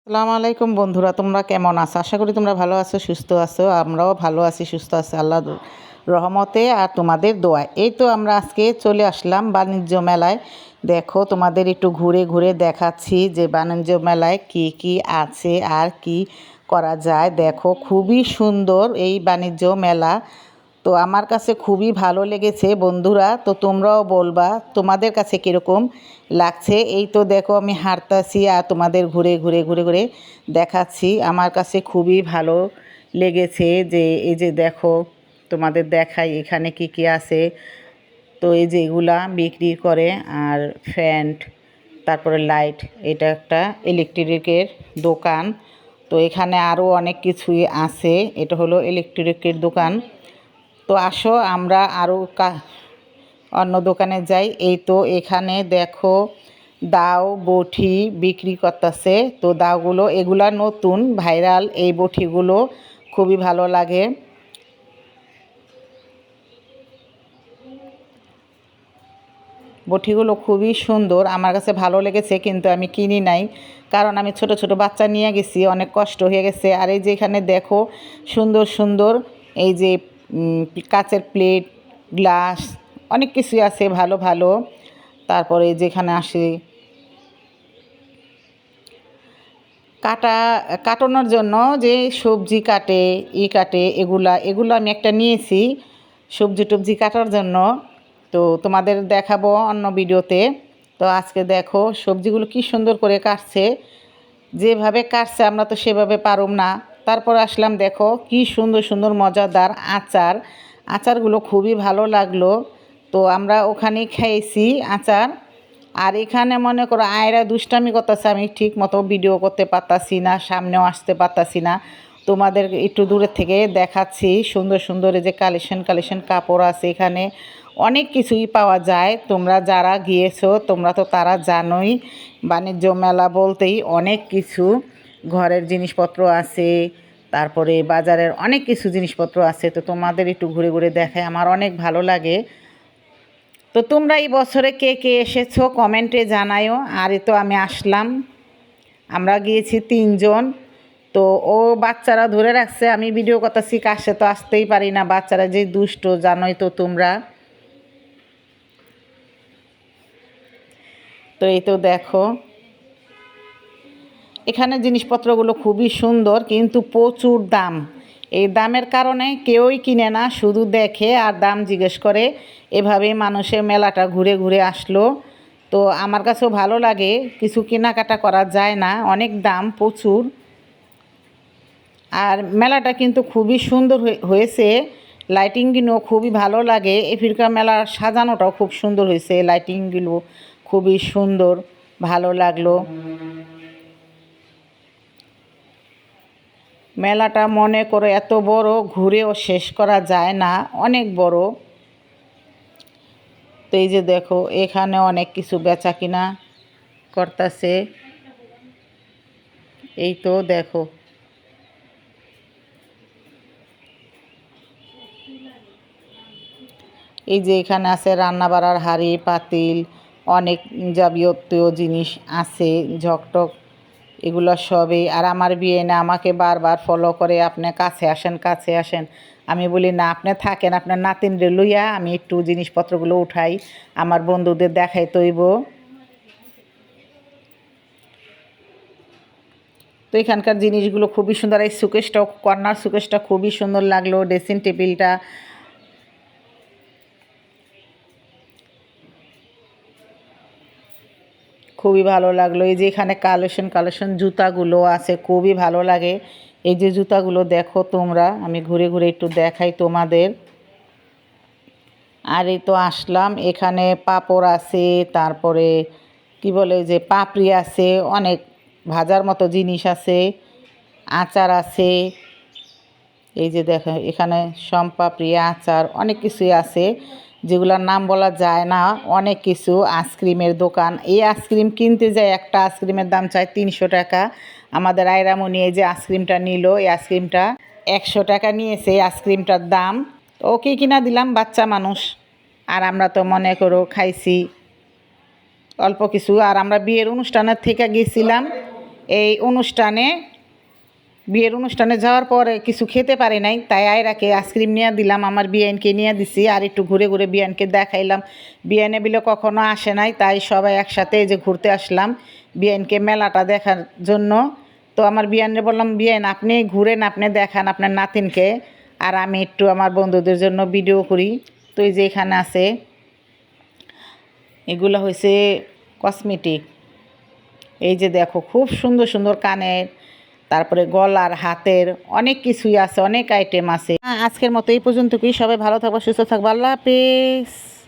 আসসালামু আলাইকুম বন্ধুরা, তোমরা কেমন আছো? আশা করি তোমরা ভালো আছো, সুস্থ আছো। আমরাও ভালো আছি, সুস্থ আছি আল্লাহর রহমতে আর তোমাদের দোয়ায়। এই তো আমরা আজকে চলে আসলাম বাণিজ্য মেলায়। দেখো, তোমাদের একটু ঘুরে ঘুরে দেখাচ্ছি যে বাণিজ্য মেলায় কি কি আছে আর কি করা যায়। দেখো, খুবই সুন্দর এই বাণিজ্য মেলা। তো আমার কাছে খুবই ভালো লেগেছে বন্ধুরা। তো তোমরাও বলবা তোমাদের কাছে কীরকম লাগছে। এই তো দেখো, আমি হাঁটতাছি আর তোমাদের ঘুরে ঘুরে ঘুরে ঘুরে দেখাচ্ছি। আমার কাছে খুবই ভালো লেগেছে যে এই যে দেখো, তোমাদের দেখাই এখানে কি কি আছে। তো এই যে এগুলা বিক্রি করে আর ফ্যান, তারপরে লাইট, এটা একটা ইলেকট্রিকের দোকান। তো এখানে আরও অনেক কিছুই আছে। এটা হলো ইলেকট্রিকের দোকান। তো আসো আমরা আরও অন্য দোকানে যাই। এই তো এখানে দেখো, দাও বটি বিক্রি করতেছে। তো দাওগুলো এগুলা নতুন ভাইরাল, এই বটিগুলো খুবই ভালো লাগে। বটিগুলো খুবই সুন্দর, আমার কাছে ভালো লেগেছে, কিন্তু আমি কিনি নাই, কারণ আমি ছোট ছোট বাচ্চা নিয়ে গেছি, অনেক কষ্ট হয়ে গেছে। আর এই যে এখানে দেখো, সুন্দর সুন্দর এই যে কাচের প্লেট, গ্লাস, অনেক কিছুই আছে ভালো ভালো। তারপরে যেখানে আসে কাটানোর জন্য, যে সবজি কাটে কাটে, এগুলা এগুলো আমি একটা নিয়েছি সবজি টবজি কাটার জন্য। তো তোমাদের দেখাবো অন্য ভিডিওতে। তো আজকে দেখো সবজিগুলো কি সুন্দর করে কাটছে। যেভাবে কাটছে আমরা তো সেভাবে পারুম না। তারপর আসলাম, দেখো কি সুন্দর সুন্দর মজাদার আচার। আচারগুলো খুবই ভালো লাগলো। তো আমরা ওখানেই খেয়েছি আচার। আর এখানে মনে করো আয়রা দুষ্টামি করতেছে, আমি ঠিক মতো ভিডিও করতে পারতাছি না, সামনেও আসতে পারতাছি না। তোমাদের একটু দূরের থেকে দেখাচ্ছি। সুন্দর সুন্দর এই যে কালেকশন কালেকশন কাপড় আছে এখানে, অনেক কিছুই পাওয়া যায়। তোমরা যারা গিয়েছো তোমরা তো তারা জানোই, বাণিজ্য মেলা বলতেই অনেক কিছু ঘরের জিনিসপত্র আছে, তারপরে বাজারের অনেক কিছু জিনিসপত্র আছে। তো তোমাদের একটু ঘুরে ঘুরে দেখায়, আমার অনেক ভালো লাগে। তো তোমরা এই বছরে কে কে এসেছো কমেন্টে জানায়ও। আর তো আমি আসলাম, আমরা গিয়েছি 3 জন। তো ও বাচ্চারা ধরে রাখছে, আমি ভিডিও করতেছি, কাছে তো আসতেই পারি না, বাচ্চারা যে দুষ্ট জানোই তো তোমরা। তো এই তো দেখো, এখানে জিনিসপত্রগুলো খুবই সুন্দর, কিন্তু প্রচুর দাম। এই দামের কারণে কেউই কিনে না, শুধু দেখে আর দাম জিজ্ঞেস করে। এভাবেই মানুষের মেলাটা ঘুরে ঘুরে আসলো। তো আমার কাছেও ভালো লাগে, কিছু কেনাকাটা করা যায় না, অনেক দাম প্রচুর। আর মেলাটা কিন্তু খুবই সুন্দর হয়েছে, লাইটিংগুলো খুবই ভালো লাগে। এফিরকা মেলার সাজানোটাও খুব সুন্দর হয়েছে, লাইটিংগুলো খুবই সুন্দর, ভালো লাগলো। মেলাটা মনে করো এত বড়, ঘুরেও শেষ করা যায় না, অনেক বড়। তো এই যে দেখো, এখানে অনেক কিছু বেচা কিনা করতেছে। এই তো দেখো, এই যে এখানে আছে রান্না বাড়ার হাঁড়ি পাতিল, অনেক যাবতীয় জিনিস আছে, ঝকটক, এগুলো সবই। আর আমার বিয়ে না আমাকে বারবার ফলো করে, আপনি কাছে আসেন কাছে আসেন। আমি বলি না, আপনি থাকেন, আপনার নাতিনরে লইয়া আমি একটু জিনিসপত্রগুলো উঠাই, আমার বন্ধুদের দেখাই তৈব। তো এখানকার জিনিসগুলো খুবই সুন্দর। এই সুকেশটাও, কর্নার সুকেশটা খুবই সুন্দর লাগলো, ড্রেসিং টেবিলটা খুবই ভালো লাগলো। এই যে এখানে কালেকশন কালেকশন জুতাগুলো আছে, খুবই ভালো লাগে। এই যে জুতাগুলো দেখো তোমরা, আমি ঘুরে ঘুরে একটু দেখাই তোমাদের। আর এই তো আসলাম, এখানে পাঁপড় আছে, তারপরে কি বলে যে পাপড়ি আছে, অনেক ভাজার মতো জিনিস আছে, আচার আছে। এই যে দেখো এখানে সম্পাপড়ি, আচার, অনেক কিছুই আছে যেগুলোর নাম বলা যায় না, অনেক কিছু। আইসক্রিমের দোকান, এই আইসক্রিম কিনতে যায়, একটা আইসক্রিমের দাম চায় 300 টাকা। আমাদের আয়রামণি এই যে আইসক্রিমটা নিল, এই আইসক্রিমটা 100 টাকা নিয়েছে এই আইসক্রিমটার দাম। ওকে কিনা দিলাম, বাচ্চা মানুষ, আর আমরা তো মনে করো খাইছি অল্প কিছু। আর আমরা বিয়ের অনুষ্ঠানের থেকে গেছিলাম, এই অনুষ্ঠানে বিয়ের অনুষ্ঠানে যাওয়ার পরে কিছু খেতে পারি নাই, তাই আয়রাকে আইসক্রিম নিয়ে দিলাম, আমার বিয়ানকে নিয়ে দিছি, আর একটু ঘুরে ঘুরে বিয়ানকে দেখাইলাম। বিয়ানে বিলে কখনো আসে নাই, তাই সবাই একসাথে এই যে ঘুরতে আসলাম বিয়ানকে মেলাটা দেখার জন্য। তো আমার বিয়ানরে বললাম, বিয়ান আপনি ঘুরেন, আপনি দেখান আপনার নাতিনকে, আর আমি একটু আমার বন্ধুদের জন্য ভিডিও করি। তো এই যে এখানে আছে, এগুলো হয়েছে কসমেটিক। এই যে দেখো খুব সুন্দর সুন্দর কানের, তারপরে গলার, হাতের অনেক কিছুই আছে, অনেক আইটেম আছে। আজকের মতো এই পর্যন্ত, কি সবাই ভালো থাকবা, সুস্থ থাকবা, আল্লাহ হাফেজ।